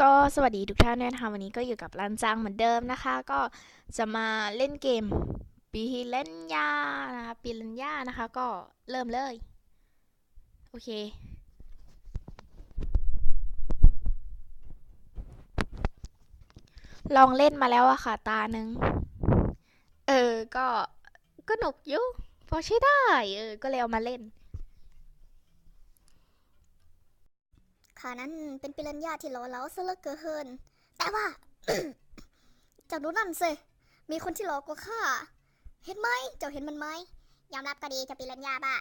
ก็สวัสดีทุกท่านด้วยนะคะวันนี้ก็อยู่กับรันจังเหมือนเดิมนะคะก็จะมาเล่นเกมปีเลนยานะคะปีเลนยานะคะก็เริ่มเลยโอเคลองเล่นมาแล้วอะค่ะตาหนึ่งก็หนุกอยู่พอใช้ได้ก็เลยเอามาเล่นข้านั้นเป็นปิรันย่าที่หล่อเหลาซะเหลือเกินแต่ว่า เจ้าดูนั่นสิมีคนที่หล่อกว่าข้าเห็นไหมเจ้าเห็นมันไหมยอมรับก็ดีเจ้าปิรันย่าบ้า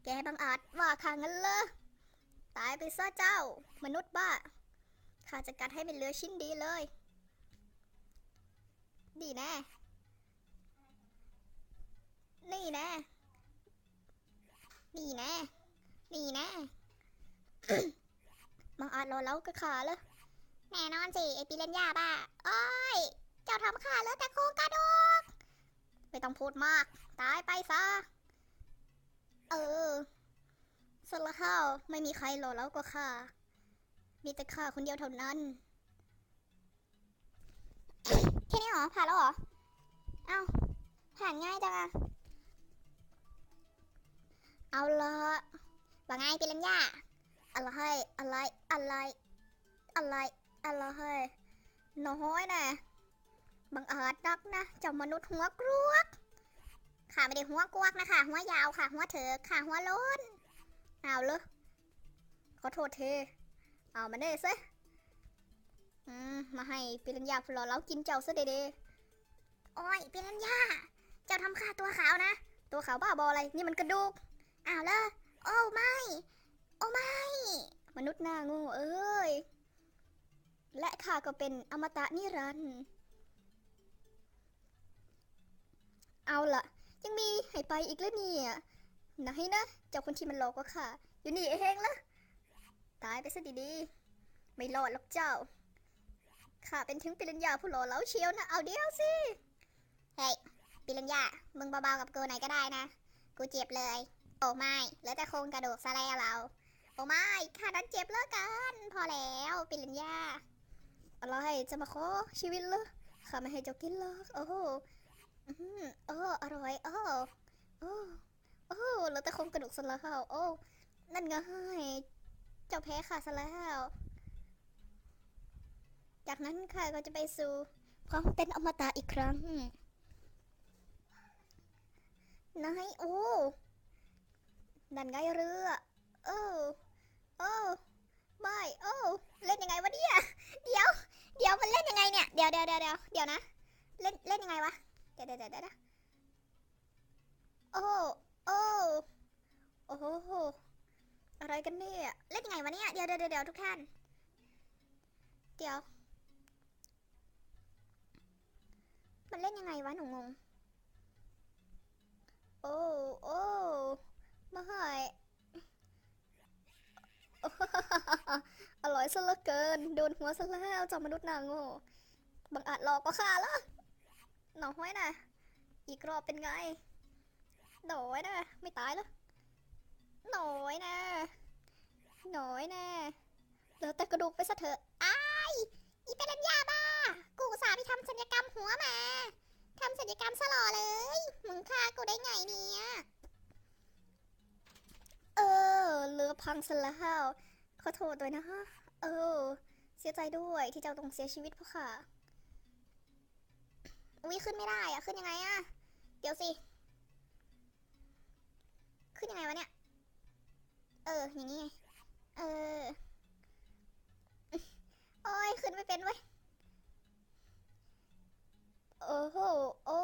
แกบังอาจว่าข้างั้นเลยตายไปซะเจ้ามนุษย์บ้าข้าจะกัดให้เป็นเหลือชิ้นดีเลยดีแน่นี่แน่นี่แน่นี่แน่บังอาจหล่อเหลากับข้าเลยแน่นอนสิไอปิรันย่าบ้าโอ้ยเจ้าทำข้าเลยแต่โครงกระดูกไม่ต้องพูดมากตายไปซะเออ สละห้าวไม่มีใครหล่อแล้วกว่าข้ามีแต่ข้าคนเดียวเท่านั้นแค่นี้เหรอผ่านแล้วเหรอเอ้าผ่านง่ายจังอะเอาละว่าไงปิรัญญาอะไรอะไรอะไรอะไรอะไรน้อยนะบังอาจนักนะเจ้ามนุษย์หัวกรวกข้าไม่ได้หัวกวกนะคะหัวยาวค่ะหัวเถอค่ะหัวโล้นเอาเลยขอโทษเทเอามาได้ซะมาให้ปิรัญญาพลอเล้ากินเจ้าซะเด้ๆ โอ้ยปิรันย่าเจ้าทำข้าตัวขาวนะ ตัวขาวบ้าบออะไร นี่มันกระดูกอ้าวเลยโอ้ไม่ โอ้ไม่ มนุษย์หน้าโง่เอ้ย และข้าก็เป็นอมตะนิรันดร์เอาล่ะ ยังมีให้ไปอีกแล้วเนี่ยไหนนะเจ้าคนที่มันหลอกว่าข้าอยู่นี่เองละตายไปซะดีๆ ไม่รอดหรอกเจ้า ข้าเป็นถึงปิรันย่าผู้หล่อเหลาเชียวนะ เอาเดียวสิ เฮ้ยปิรัญญามึงเบาๆกับกูหน่อยก็ได้นะ กูเจ็บเลย โอ้ไม่เหลือแต่โครงกระดูกซะแล้วเรา โอ้ไม่ข้านั้นเจ็บเลิกกันพอแล้วปิรัญญาอะไรจะมาขอชีวิตเหรอข้าไม่ให้เจ้ากินหรอกโอ้โหโอ้อร่อยโอ้โอ้โอ้เหลือแต่โครงกระดูกซะแล้วโอ้นั่นไงเจ้าแพ้ข้าซะแล้วจากนั้นข้าก็จะไปสู่ความเป็นอมตะอีกครั้งนายโอ้นั่นไงเรือเออเออไม่โอ้เล่นยังไงวะเนี่ยเดี๋ยวเดี๋ยวมันเล่นยังไงเนี่ยเดี๋ยวนะเล่นยังไงวะเดี๋ยวโอ้โอ้โอ้โหอะไรกันเนี่ยเล่นยังไงวะเนี่ยเดี๋ยวทุกท่านเดี๋ยวมันเล่นยังไงวะหนูงงโอ้โอ้ไม่อร่อยซะเหลือเกินโดนหัวซะแล้วเจ้ามนุษย์นางโง่บังอาจหลอกก็ฆ่าละหน่อห้อยนะอีกรอบเป็นไงหน่อยนะไม่ตายแล้วหน่อยนะหน่อยนะเหลือแต่กระดูกไปซะเถอะอ้ายอีเป็นญาบ้ากูอุตส่าห์ไปทำศัลยกรรมหัวมาทำศัลยกรรมซะหล่อเลยมึงฆ่ากูได้ไงเนี่ยเอเรือพังซะแล้วขอโทษด้วยนะฮะเออเสียใจด้วยที่เจ้าต้องเสียชีวิตเพราะข้าอุ้ยขึ้นไม่ได้อะขึ้นยังไงอะเดี๋ยวสิขึ้นยังไงวะเนี่ยอย่างนี้ไงเออโอ้ยขึ้นไม่เป็นเว้ยโอ้โหโอ้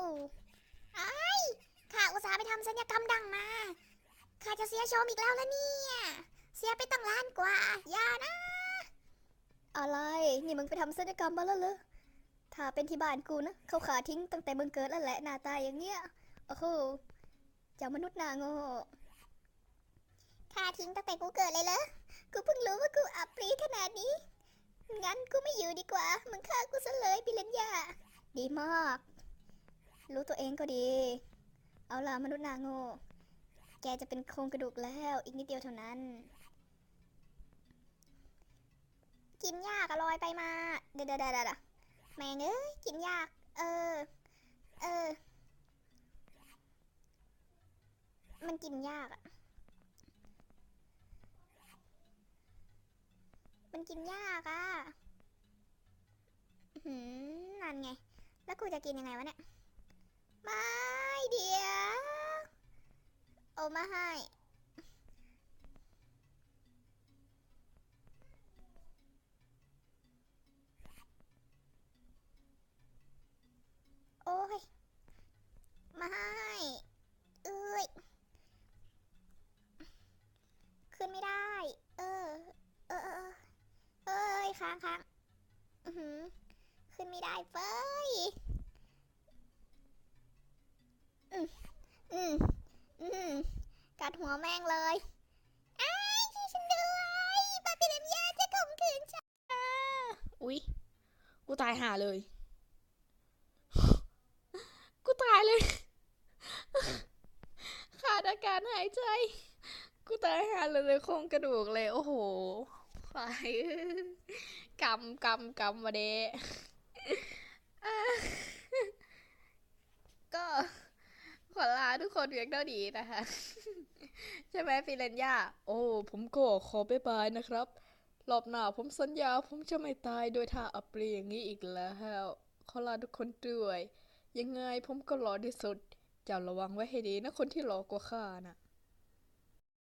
ไอ้ข้าอุตส่าห์ไปทำศัลยกรรมดังมาข้าจะเสียโฉมอีกแล้วละเนี่ยเสียไปตั้งล้านกว่าอย่านะอะไรนี่มึงไปทำศัลยกรรมมาแล้วเหรอถ้าเป็นที่บ้านกูนะเขาขาทิ้งตั้งแต่มึงเกิดแล้วแหละหน้าตาอย่างเงี้ยโอ้โหเจ้ามนุษย์นางโง่ข้าทิ้งตั้งแต่กูเกิดเลยเหรอกูเพิ่งรู้ว่ากูอับปรีขนาดนี้งั้นกูไม่อยู่ดีกว่ามึงฆ่ากูซะเลยปิรัญญาดีมากรู้ตัวเองก็ดีเอาล่ะมนุษย์นางโง่แกจะเป็นโครงกระดูกแล้วอีกนิดเดียวเท่านั้นกิ กินยากอะลอยไปมาเดี๋ยวแม่งเอ้ยกินยากเออมันกินยากอะมันกินยากอะนั่นไงแล้วกูจะกินยังไงวะเนี่ยไม่เดี๋ยวเอามาให้โอ้ยมาให้เอ้ยขึ้นไม่ได้เออเออเออเอ้ยค้างขึ้นไม่ได้เฟ้ยอืมอืมอืมกัดหัวแม่งเลยอ้ายช่วยฉันด้วยบาบิเลนยาจะข่มขืนฉันอุ๊ยกูตายห่าเลย กูตายเลย ขาดอากาศหายใจ กูตายห่าเลยโครงกระดูกเลยโอ้โหควายกำมาเดะก็ขอลาทุกคนเพียงเท่านี้นะคะ ใช่ไหมฟิเลนย่าโอ้ผมก็ขอบ๊ายบายนะครับรอบหน้าผมสัญญาผมจะไม่ตายโดยท่าอัปรีอย่างนี้อีกแล้วขอลาทุกคนด้วยยังไงผมก็หล่อที่สุดเจ้าระวังไว้ให้ดีนะคนที่หล่อกว่าข้าน่ะ